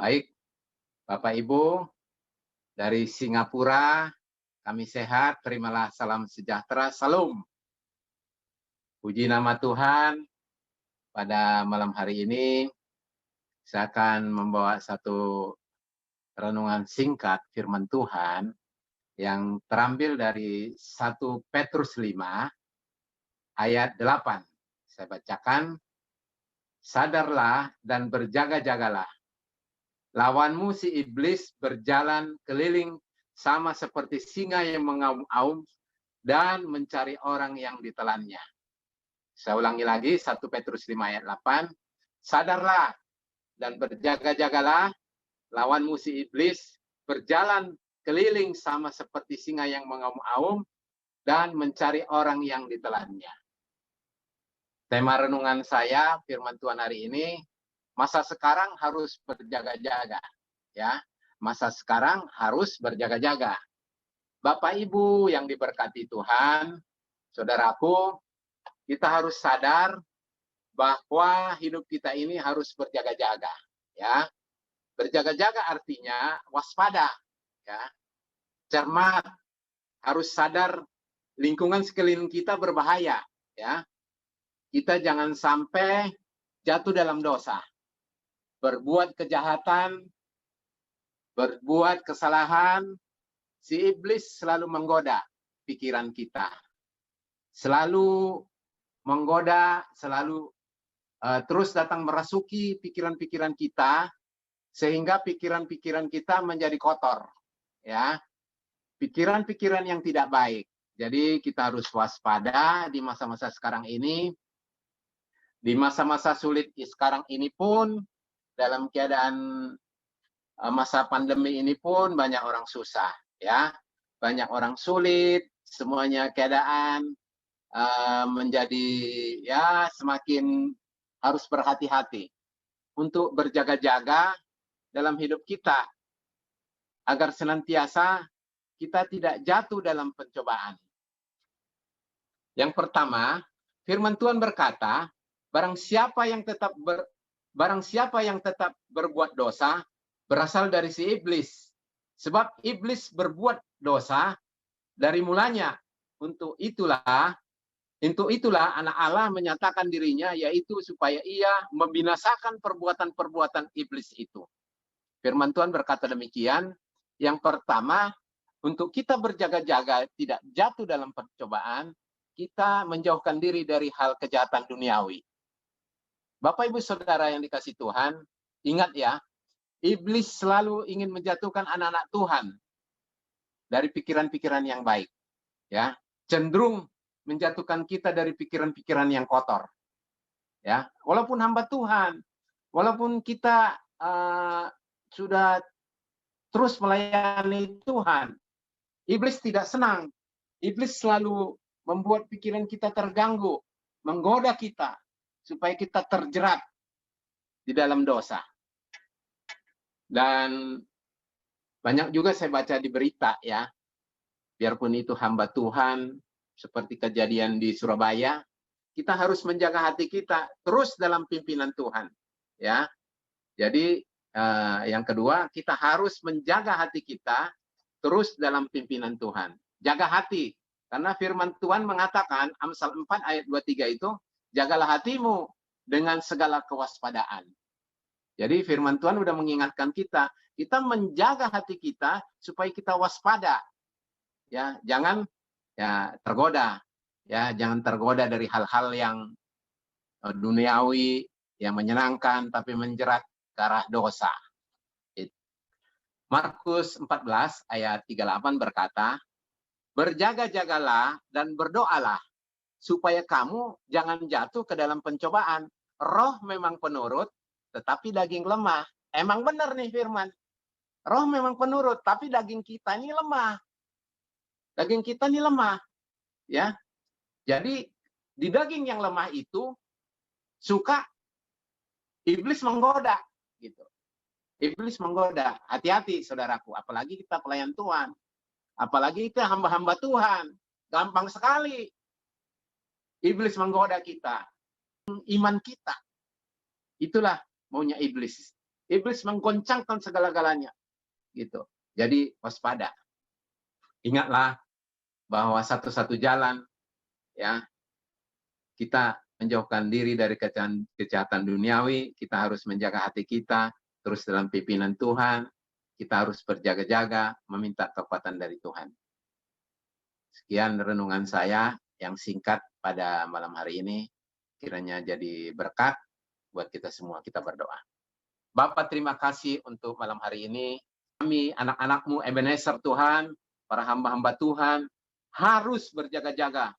Baik, Bapak Ibu dari Singapura, kami sehat, terimalah salam sejahtera, salam. Puji nama Tuhan, pada malam hari ini saya akan membawa satu renungan singkat firman Tuhan yang terambil dari 1 Petrus 5 ayat 8. Saya bacakan, sadarlah dan berjaga-jagalah. Lawanmu si iblis berjalan keliling sama seperti singa yang mengaum-aum dan mencari orang yang ditelannya. Saya ulangi lagi, 1 Petrus 5 ayat 8. Sadarlah dan berjaga-jagalah, lawanmu si iblis berjalan keliling sama seperti singa yang mengaum-aum dan mencari orang yang ditelannya. Tema renungan saya, firman Tuhan hari ini, masa sekarang harus berjaga-jaga, ya. Masa sekarang harus berjaga-jaga. Bapak Ibu yang diberkati Tuhan, saudaraku, kita harus sadar bahwa hidup kita ini harus berjaga-jaga, ya. Berjaga-jaga artinya waspada, ya. Cermat, harus sadar lingkungan sekeliling kita berbahaya, ya. Kita jangan sampai jatuh dalam dosa, berbuat kejahatan, berbuat kesalahan. Si iblis selalu menggoda pikiran kita, selalu menggoda, selalu terus datang merasuki pikiran-pikiran kita, sehingga pikiran-pikiran kita menjadi kotor, ya, pikiran-pikiran yang tidak baik. Jadi kita harus waspada di masa-masa sekarang ini. Di masa-masa sulit sekarang ini pun, dalam keadaan masa pandemi ini pun banyak orang susah, ya, banyak orang sulit, semuanya keadaan menjadi ya semakin harus berhati-hati untuk berjaga-jaga dalam hidup kita agar senantiasa kita tidak jatuh dalam pencobaan. Yang pertama, firman Tuhan berkata, barang siapa yang tetap berbuat dosa berasal dari si iblis. Sebab iblis berbuat dosa dari mulanya. Untuk itulah anak Allah menyatakan dirinya, yaitu supaya ia membinasakan perbuatan-perbuatan iblis itu. Firman Tuhan berkata demikian. Yang pertama, untuk kita berjaga-jaga tidak jatuh dalam percobaan, kita menjauhkan diri dari hal kejahatan duniawi. Bapak Ibu Saudara yang dikasih Tuhan, ingat ya, iblis selalu ingin menjatuhkan anak-anak Tuhan dari pikiran-pikiran yang baik, ya, cenderung menjatuhkan kita dari pikiran-pikiran yang kotor, ya. Walaupun hamba Tuhan, walaupun kita sudah terus melayani Tuhan, iblis tidak senang. Iblis selalu membuat pikiran kita terganggu, menggoda kita supaya kita terjerat di dalam dosa. Dan banyak juga saya baca di berita, ya, biarpun itu hamba Tuhan, seperti kejadian di Surabaya, kita harus menjaga hati kita terus dalam pimpinan Tuhan, ya. Jadi yang kedua, kita harus menjaga hati kita terus dalam pimpinan Tuhan. Jaga hati, karena firman Tuhan mengatakan, Amsal 4 ayat 23 itu, jagalah hatimu dengan segala kewaspadaan. Jadi firman Tuhan sudah mengingatkan kita menjaga hati kita supaya kita waspada, ya, jangan ya tergoda, ya, jangan tergoda dari hal-hal yang duniawi yang menyenangkan tapi menjerat ke arah dosa. Markus 14 ayat 38 berkata, berjaga-jagalah dan berdoalah supaya kamu jangan jatuh ke dalam pencobaan. Roh memang penurut, tetapi daging lemah. Emang benar nih firman. Roh memang penurut, tapi daging kita ini lemah. Daging kita ini lemah, ya. Jadi di daging yang lemah itu suka iblis menggoda, gitu. Iblis menggoda. Hati-hati saudaraku, apalagi kita pelayan Tuhan. Apalagi kita hamba-hamba Tuhan. Gampang sekali iblis menggoda kita. Iman kita. Itulah maunya iblis. Iblis menggoncangkan segala-galanya. Gitu. Jadi waspada. Ingatlah bahwa satu-satu jalan ya kita menjauhkan diri dari kejahatan duniawi, kita harus menjaga hati kita terus dalam pimpinan Tuhan, kita harus berjaga-jaga meminta kekuatan dari Tuhan. Sekian renungan saya yang singkat pada malam hari ini, kiranya jadi berkat buat kita semua. Kita berdoa. Bapak, terima kasih untuk malam hari ini. Kami anak-anak-Mu Ebenezer Tuhan, para hamba-hamba Tuhan harus berjaga-jaga.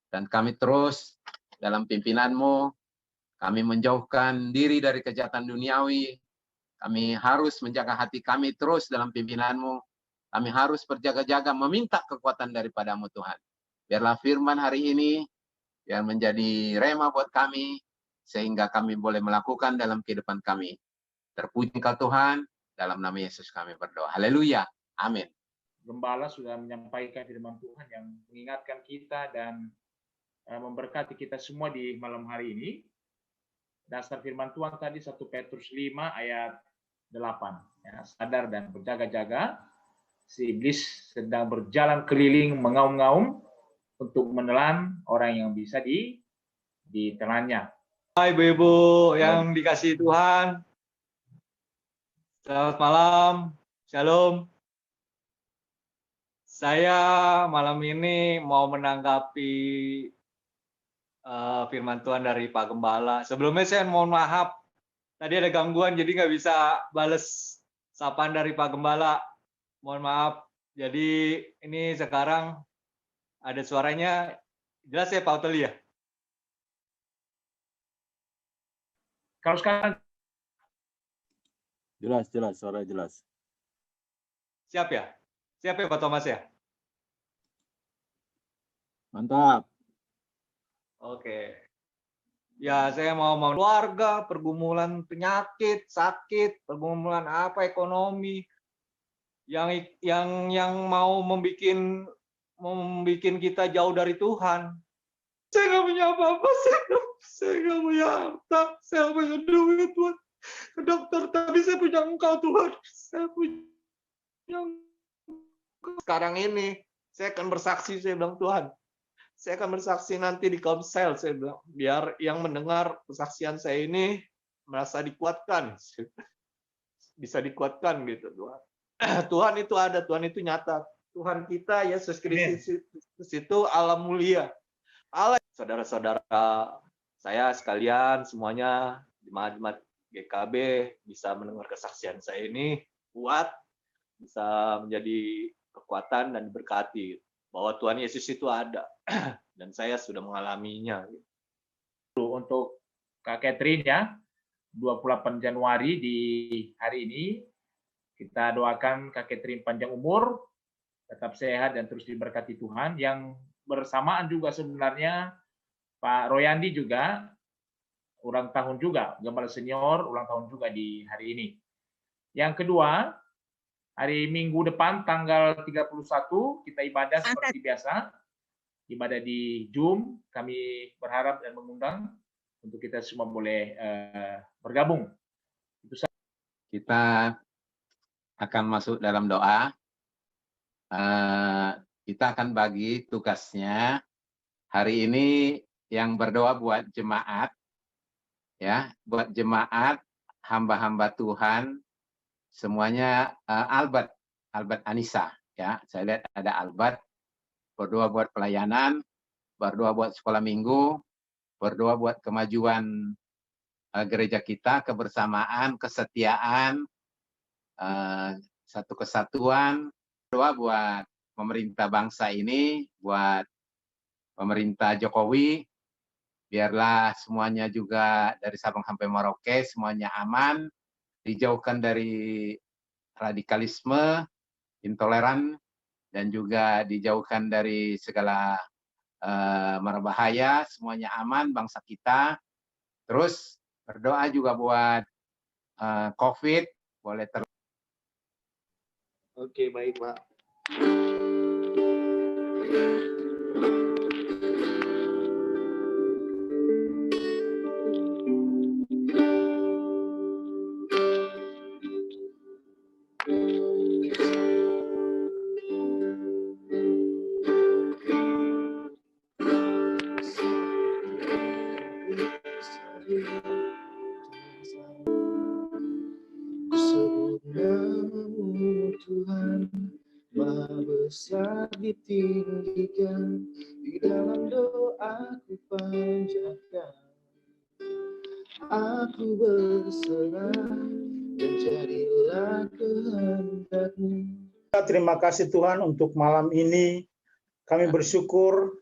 Dan kami terus dalam pimpinan-Mu, kami menjauhkan diri dari kejahatan duniawi. Kami harus menjaga hati kami terus dalam pimpinan-Mu. Kami harus berjaga-jaga meminta kekuatan daripada-Mu Tuhan. Biarlah firman hari ini, biar menjadi rema buat kami, sehingga kami boleh melakukan dalam kehidupan kami. Terpuji Engkau Tuhan, dalam nama Yesus kami berdoa. Haleluya. Amin. Gembala sudah menyampaikan firman Tuhan yang mengingatkan kita dan memberkati kita semua di malam hari ini. Dasar firman Tuhan tadi 1 Petrus 5 ayat 8. Ya, sadar dan berjaga-jaga. Si iblis sedang berjalan keliling mengaum-ngaum untuk menelan orang yang bisa ditelannya. Hai Ibu-ibu yang dikasihi Tuhan. Selamat malam. Shalom. Saya malam ini mau menanggapi firman Tuhan dari Pak Gembala. Sebelumnya saya mohon maaf, tadi ada gangguan jadi nggak bisa bales sapaan dari Pak Gembala. Mohon maaf. Jadi ini sekarang ada suaranya jelas ya Pak Oteli ya? Kalau sekarang jelas, suara jelas. Siap ya? Siap ya Pak Thomas ya? Mantap. Oke. Ya, saya mau keluarga, pergumulan penyakit, sakit, pergumulan apa ekonomi yang mau membuat kita jauh dari Tuhan. Saya nggak punya apa-apa, saya nggak punya harta, saya nggak punya duit buat ke dokter, tapi saya punya Engkau Tuhan. Saya punya Engkau. Sekarang ini saya akan bersaksi, saya bilang Tuhan, saya akan bersaksi nanti di komsel, saya bilang, biar yang mendengar kesaksian saya ini merasa dikuatkan, bisa dikuatkan gitu Tuhan. Tuhan itu ada, Tuhan itu nyata. Tuhan kita Yesus Kristus itu Allah mulia. Allah, saudara-saudara saya sekalian semuanya jemaat-jemaat GKB bisa mendengar kesaksian saya ini, kuat, bisa menjadi kekuatan dan diberkati bahwa Tuhan Yesus itu ada dan saya sudah mengalaminya. Untuk Kak Catherine ya, 28 Januari di hari ini kita doakan Kak Catherine panjang umur, tetap sehat dan terus diberkati Tuhan. Yang bersamaan juga sebenarnya Pak Royandi juga ulang tahun juga, Gembala Senior ulang tahun juga di hari ini. Yang kedua, hari Minggu depan tanggal 31 kita ibadah seperti biasa. Ibadah di Zoom, kami berharap dan mengundang untuk kita semua boleh bergabung. Kita akan masuk dalam doa. Kita akan bagi tugasnya hari ini yang berdoa buat jemaat, ya, buat jemaat hamba-hamba Tuhan semuanya. Albert Anissa, ya, saya lihat ada Albert. Berdoa buat pelayanan, berdoa buat sekolah minggu, berdoa buat kemajuan gereja kita, kebersamaan, kesetiaan, satu kesatuan. Doa buat pemerintah bangsa ini, buat pemerintah Jokowi, biarlah semuanya juga dari Sabang sampai Merauke semuanya aman, dijauhkan dari radikalisme, intoleran, dan juga dijauhkan dari segala mara bahaya, semuanya aman bangsa kita. Terus berdoa juga buat COVID, boleh Oke, baik Pak. besar ditinggikan, di dalam doaku panjatkan. Aku berserah dan jadilah kehendak-Mu. Terima kasih Tuhan untuk malam ini. Kami bersyukur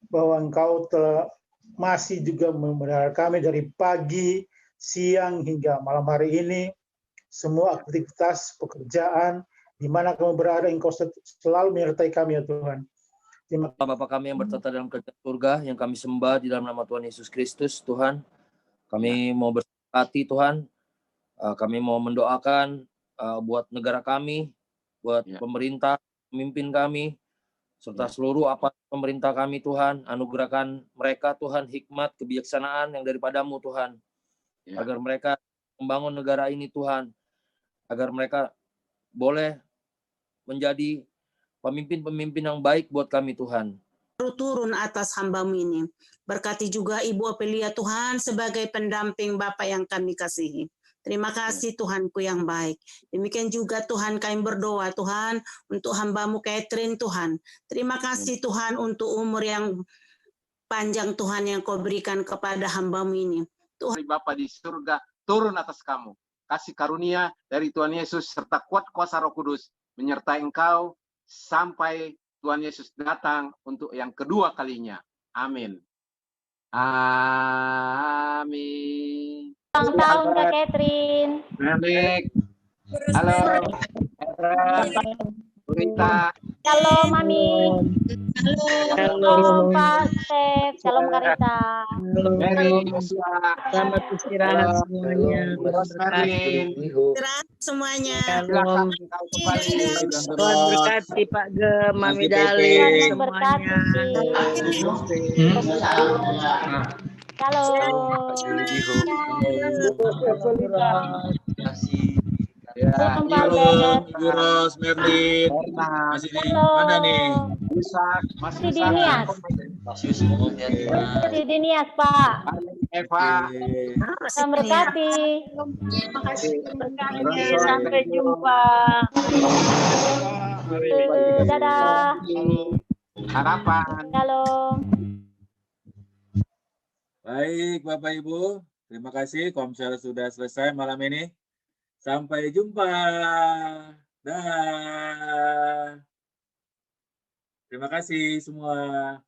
bahwa Engkau telah masih juga memelihara kami dari pagi, siang hingga malam hari ini. Semua aktivitas pekerjaan di mana kami berada, Engkau selalu menyertai kami ya Tuhan. Terima kasih Bapa kami yang bertata dalam kerajaan surga, yang kami sembah di dalam nama Tuhan Yesus Kristus, Tuhan. Kami mau berhati Tuhan, kami mau mendoakan buat negara kami, buat pemerintah, pemimpin kami, serta seluruh apa pemerintah kami Tuhan. Anugerahkan mereka Tuhan hikmat, kebijaksanaan yang daripada-Mu Tuhan. Agar mereka membangun negara ini Tuhan. Agar mereka boleh menjadi pemimpin-pemimpin yang baik buat kami Tuhan. Turun atas hamba-Mu ini. Berkati juga Ibu Apelia Tuhan sebagai pendamping Bapak yang kami kasihi. Terima kasih Tuhanku yang baik. Demikian juga Tuhan kami berdoa Tuhan untuk hamba-Mu Catherine Tuhan. Terima kasih Tuhan untuk umur yang panjang Tuhan yang Kau berikan kepada hamba-Mu ini. Tuhan Bapa di surga turun atas kamu. Kasih karunia dari Tuhan Yesus serta kuat kuasa Roh Kudus menyertai engkau sampai Tuhan Yesus datang untuk yang kedua kalinya. Amin. Amin. Ulang tahun Kak Catherine. Melik. Halo. Berita. Halo Mami. Halo Pak Stef. Shalom Karita. Mary. Selamat istirahat semuanya. Istirahat semuanya. Silakan kau kembali. Tuhan berkati Pak Ge, Mami Dali, Tuhan semuanya. Shalom. Ya, Ibu Ros, Merlin. Masih di mana nih? Masih di Nias. Di Nias, Pak. Eva. Tuhan berkati. Sampai jumpa. Dadah. Harapan. Shalom. Baik, Bapak Ibu. Terima kasih. Komsel sudah selesai malam ini. Sampai jumpa. Dah. Terima kasih semua.